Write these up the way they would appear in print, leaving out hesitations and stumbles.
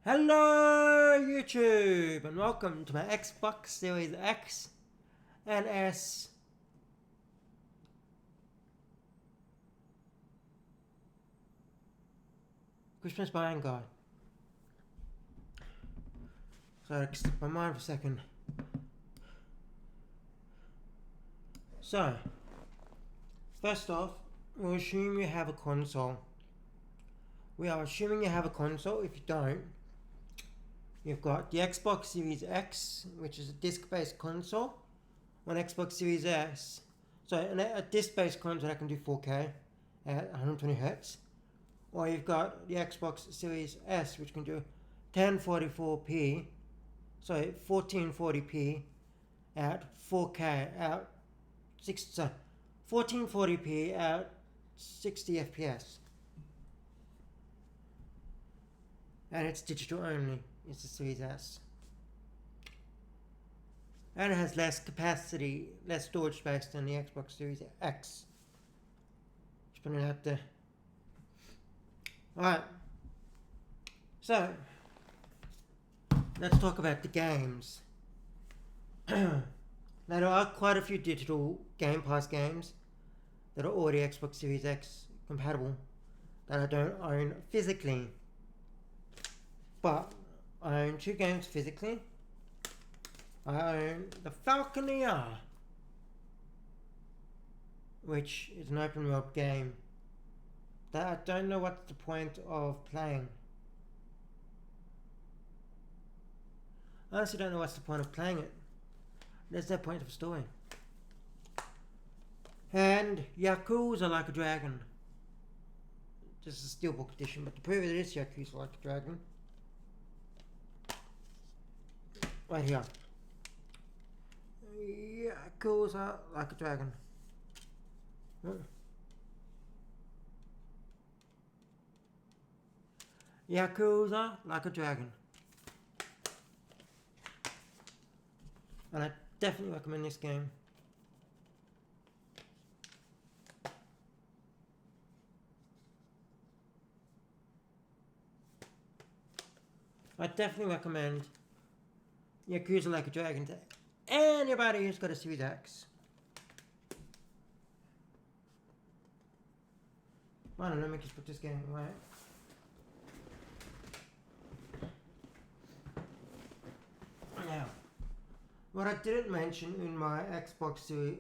Hello YouTube and welcome to my Xbox Series X and S Christmas buying guide. So I slipped my mind for a second. So first off, we'll assume you have a console. We are assuming you have a console. If you don't, you've got the Xbox Series X, which is a disc-based console, on Xbox Series S. So a disc-based console that can do 4K at 120 Hz. Or you've got the Xbox Series S, which can do 1044p, so 1440p at 4K at 1440p at 60 FPS. And it's digital only. It's the Series S. And it has less capacity, less storage space than the Xbox Series X. Just putting it out there. Alright. So, let's talk about the games. Now, there are quite a few digital Game Pass games that are already Xbox Series X compatible that I don't own physically. But I own two games physically. I own the Falconeer, which is an open world game that I don't know what's the point of playing. I honestly don't know what's the point of playing it. There's no point of story. And Yakuza Like a Dragon. Just a Steelbook edition, but to prove it is Yakuza Like a Dragon, right here. Yakuza Like a Dragon. Yakuza Like a Dragon. And I definitely recommend this game. I definitely recommend Yakuza Like a Dragon to anybody who's got a Series X. I don't know, let me just put this game away. Now, what I didn't mention in my Xbox Series,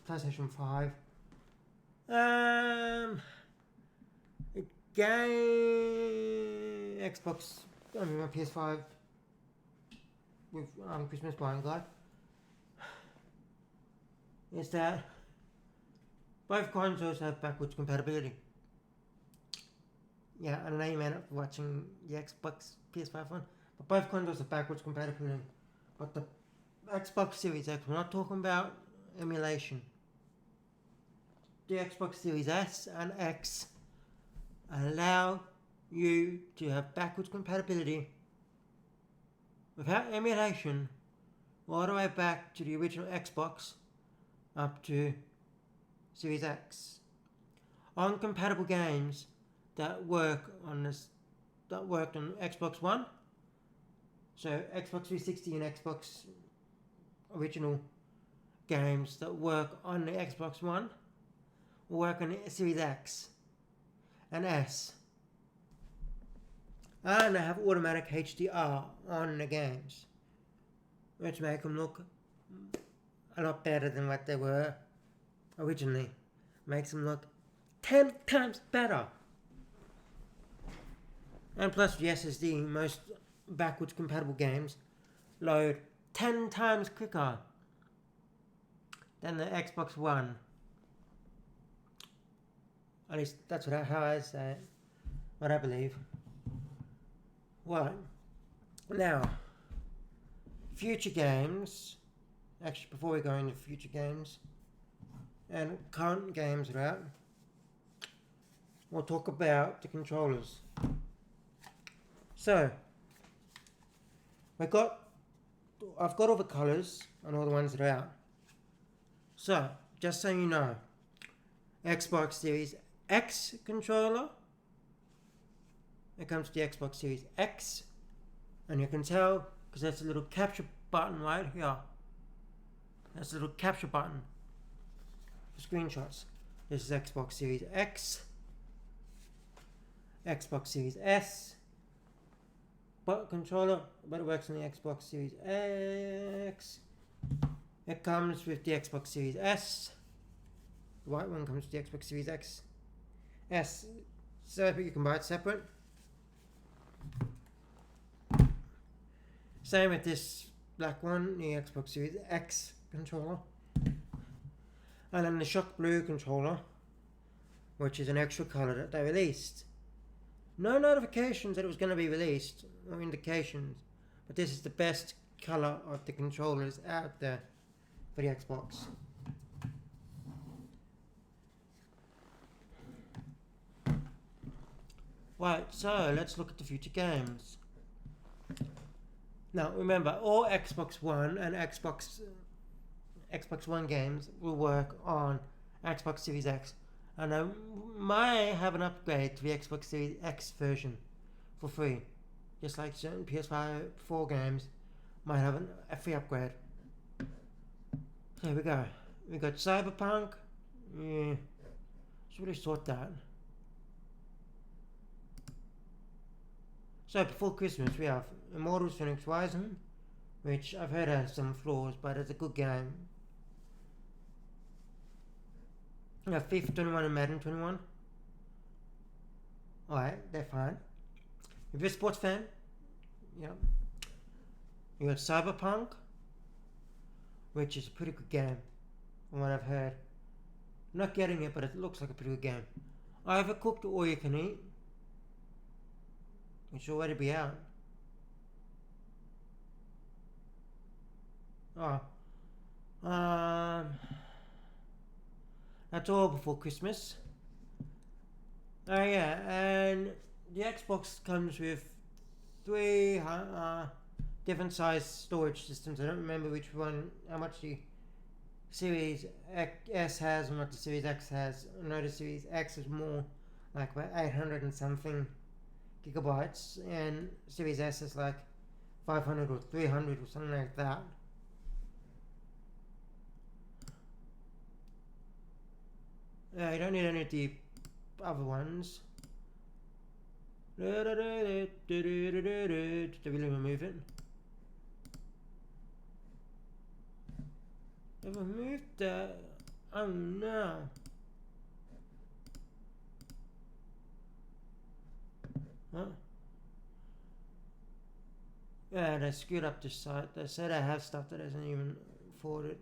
PlayStation 5, game, my PS5 with Christmas buying guide, is that both consoles have backwards compatibility. Yeah, I know you may not be watching the Xbox PS5 one, but both consoles have backwards compatibility. But the Xbox Series X, we're not talking about emulation. The Xbox Series S and X allow you to have backwards compatibility without emulation all the way back to the original Xbox up to Series X on compatible games that worked on Xbox One. So Xbox 360 and Xbox original games that work on the Xbox One will work on the Series X and S. And they have automatic HDR on the games, which make them look a lot better than what they were originally. Makes them look 10 times better. And plus the SSD, most backwards compatible games load 10 times quicker than the Xbox One. At least that's how I say it, what I believe. Right. Now, future games. Actually, before we go into future games and current games that are out, we'll talk about the controllers. So, I've got all the colours and all the ones that are out. So, just so you know, Xbox Series X controller, it comes to the Xbox Series X And you can tell because there's a little capture button right here. There's a little capture button for screenshots. This is Xbox Series X, Xbox Series S, but controller, but it works on the Xbox Series X. It comes with the Xbox Series S. The white one comes with the Xbox Series X. S, so you can buy it separate. Same with this black one, the Xbox Series X controller. And then the Shock Blue controller, which is an extra colour that they released. No notifications that it was going to be released, or indications, but this is the best colour of the controllers out there for the Xbox. Right, so let's look at the future games. Now remember, all Xbox One and Xbox One games will work on Xbox Series X, and I might have an upgrade to the Xbox Series X version for free, just like certain PS5 4 games might have a free upgrade. So here we go. We got Cyberpunk. Yeah, should really sort that. So before Christmas we have Immortals Phoenix Rising, which I've heard has some flaws, but it's a good game. You have FIFA 21 and Madden 21. Alright, they're fine. If you're a sports fan, yeah. You got Cyberpunk, which is a pretty good game, from what I've heard. I'm not getting it, but it looks like a pretty good game. Overcooked All You Can Eat, which should already be out. Oh. That's all before Christmas. Oh yeah, and the Xbox comes with 3 different size storage systems. I don't remember which one, how much the Series S has and what the Series X has. I know the Series X is more, like about 800 and something gigabytes, and Series S is like 500 or 300 or something like that. Yeah, you don't need any of the other ones. Did they really remove it? They removed that. Oh no. Huh? Yeah, they screwed up the site. They said I have stuff that isn't even forwarded.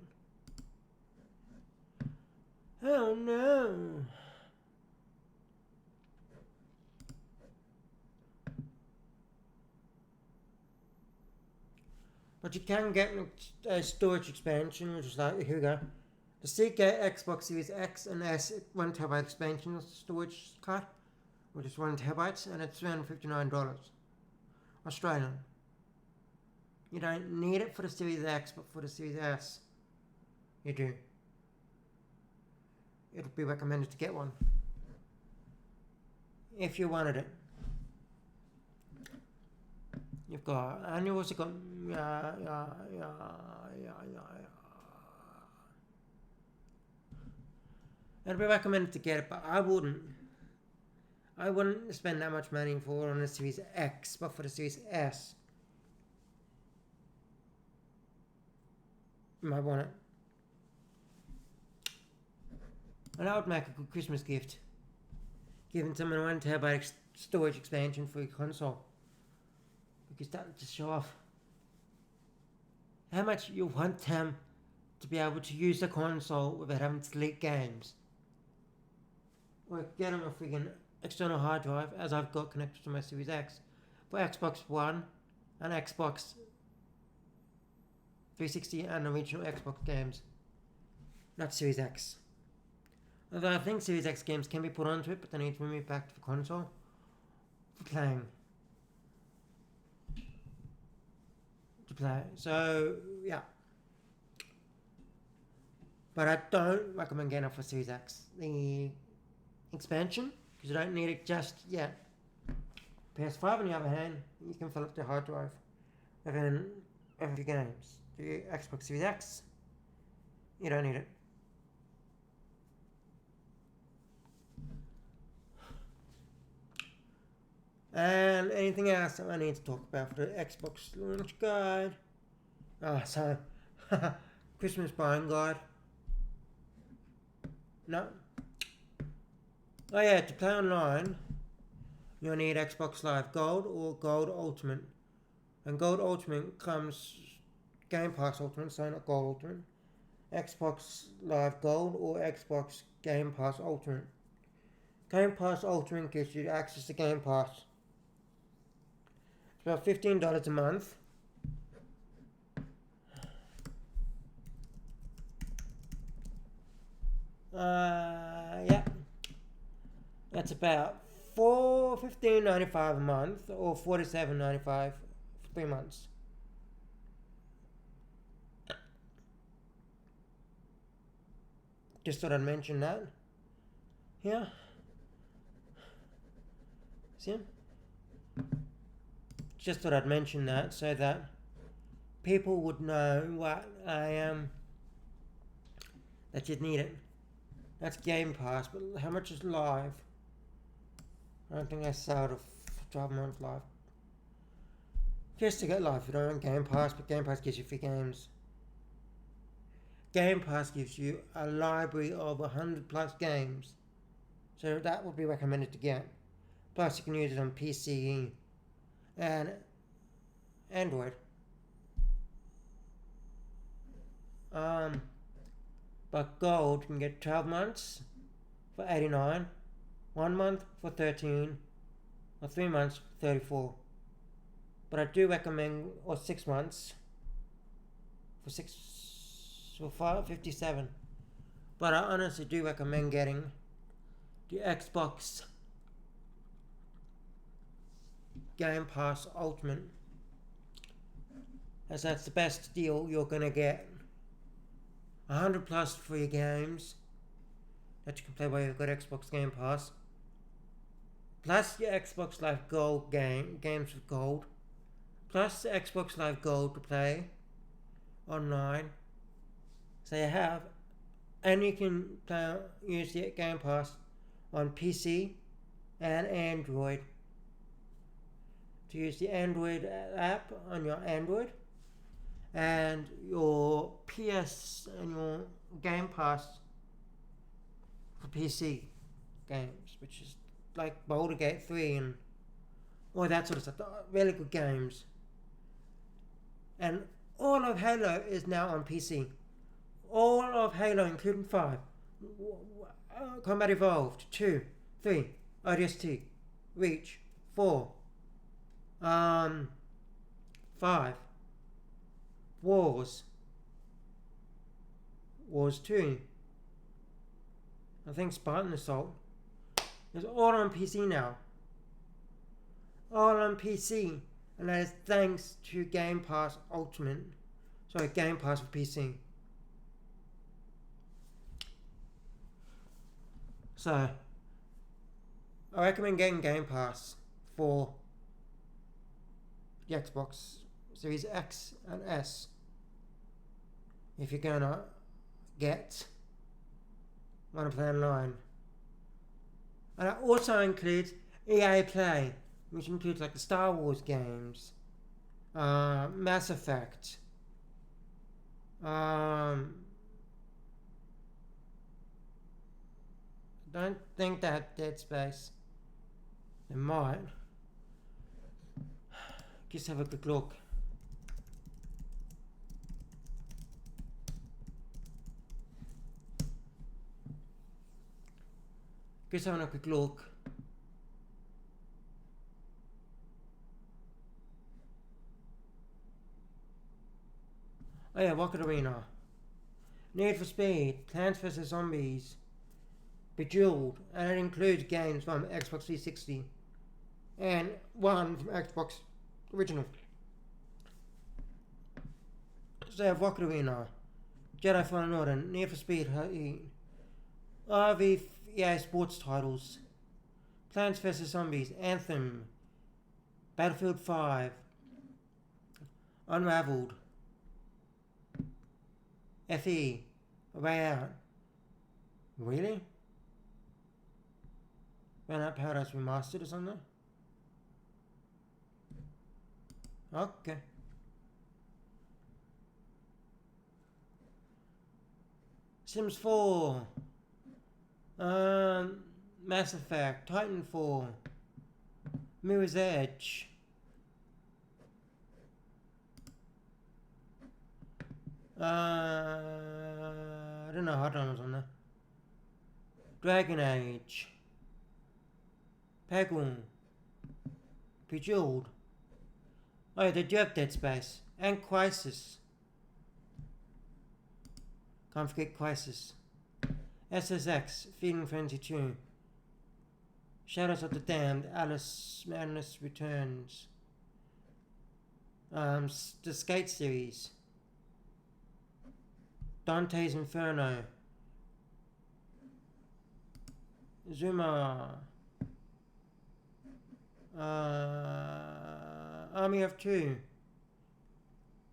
Oh no! But you can get a storage expansion, which is like, here we go. The Seagate Xbox Series X and S 1TB expansion storage card, which is 1TB, and it's $359 Australian. You don't need it for the Series X, but for the Series S, you do. It would be recommended to get one if you wanted it. You've got, and you also got, It'd be recommended to get it, but I wouldn't. I wouldn't spend that much money for it on the Series X, but for the Series S, you might want it. And that would make a good Christmas gift. Giving someone a 1TB storage expansion for your console. Because that would just show off how much you want them to be able to use the console without having to delete games. Or get them a freaking external hard drive, as I've got connected to my Series X, for Xbox One and Xbox 360 and original Xbox games. Not Series X. Although I think Series X games can be put onto it, but they need to move back to the console for playing. To play. So, yeah. But I don't recommend getting it for Series X. The expansion, because you don't need it just yet. PS5 on the other hand, you can fill up the hard drive And then a few games. The Xbox Series X, you don't need it. And anything else that I need to talk about for the Xbox launch guide? So Christmas buying guide. No. Oh yeah, to play online, you'll need Xbox Live Gold or Gold Ultimate. And Gold Ultimate comes Game Pass Ultimate, so not Gold Ultimate. Xbox Live Gold or Xbox Game Pass Ultimate. Game Pass Ultimate gives you access to Game Pass. It's about $15 a month. Yeah. That's about $15.95 a month or $47.95 for 3 months. Just thought I'd mention that. Yeah. See? Just thought I'd mention that so that people would know what I am. That you'd need it. That's Game Pass, but how much is Live? I don't think I sold a 12-month Live. Just to get Live, you don't want Game Pass, but Game Pass gives you free games. Game Pass gives you a library of 100 plus games, so that would be recommended to get. Plus, you can use it on PC and Android. But Gold, you can get 12 months for $89, 1 month for $13, or 3 months for $34. But I do recommend, or 6 months for $57. But I honestly do recommend getting the Xbox Game Pass Ultimate, as that's the best deal you're gonna get. 100 plus free games that you can play while you've got Xbox Game Pass, plus your Xbox Live Gold games with Gold, plus the Xbox Live Gold to play online. So you have, and you can use the Game Pass on PC and Android. To use the Android app on your Android, and your PS and your Game Pass for PC games, which is like Baldur's Gate 3 and all that sort of stuff. Really good games. And all of Halo is now on PC. All of Halo, including 5. Combat Evolved, 2, 3, ODST, Reach, 4, 5, Wars 2, I think Spartan Assault. It's all on PC now. All on PC. And that is thanks to Game Pass Ultimate. Sorry, Game Pass for PC. So, I recommend getting Game Pass for the Xbox Series X and S if you're gonna wanna play online. And that also includes EA Play, which includes like the Star Wars games, Mass Effect, don't think that Dead Space. They might. Just have a quick look. Just having a quick look. Oh yeah, Rocket Arena. Need for Speed, Plants vs Zombies, Bejeweled, and it includes games from Xbox 360 and one from Xbox Original. So they have Rocket Arena, Jedi Fallen Order, Need for Speed, RV EA Sports titles, Plants vs Zombies, Anthem, Battlefield 5, Unraveled. FE. A Way Out. Really? Burnout Paradise Remastered or something? Okay. Sims 4. Mass Effect. Titanfall. Mirror's Edge. I don't know how was on there. Dragon Age. Peggle. Bejeweled. Oh, they do have Dead Space. And Crisis. Can't forget Crisis. SSX. Feeding Frenzy 2. Shadows of the Damned. Alice Madness Returns. The Skate series. Dante's Inferno. Zuma. Army of Two.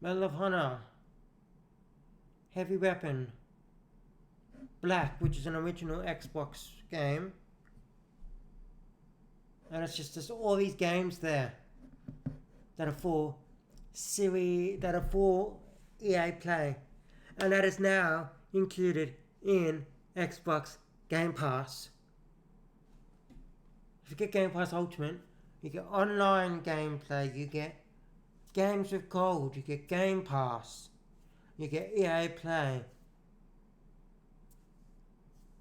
Medal of Honor. Heavy Weapon. Black, which is an original Xbox game. And it's just all these games there that are for EA Play. And that is now included in Xbox Game Pass. If you get Game Pass Ultimate, you get online gameplay, you get games with gold, you get Game Pass, you get EA Play.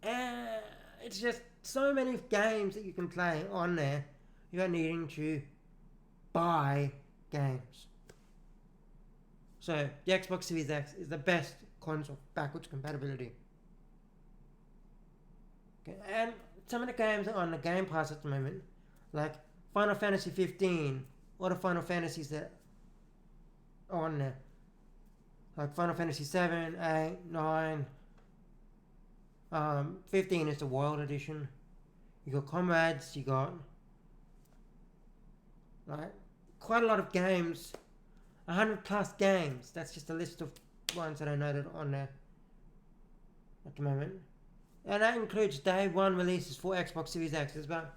And it's just so many games that you can play on there without needing to buy games. So the Xbox Series X is the best console backwards compatibility. Okay, and some of the games are on the Game Pass at the moment, like Final Fantasy 15, or the Final Fantasies that are on there, like Final Fantasy 7, 8, 9. 15 is the World Edition. You got Comrades, you got like quite a lot of games, 100 plus games. That's just a list of ones that I noted on there at the moment. And that includes day one releases for Xbox Series X. There's about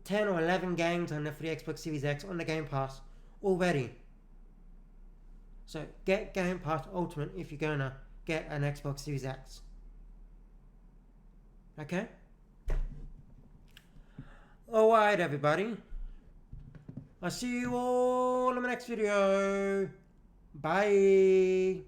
10 or 11 games on there for the Xbox Series X on the Game Pass already. So get Game Pass Ultimate if you're gonna get an Xbox Series X. Okay? Alright, everybody. I'll see you all in the next video. Bye.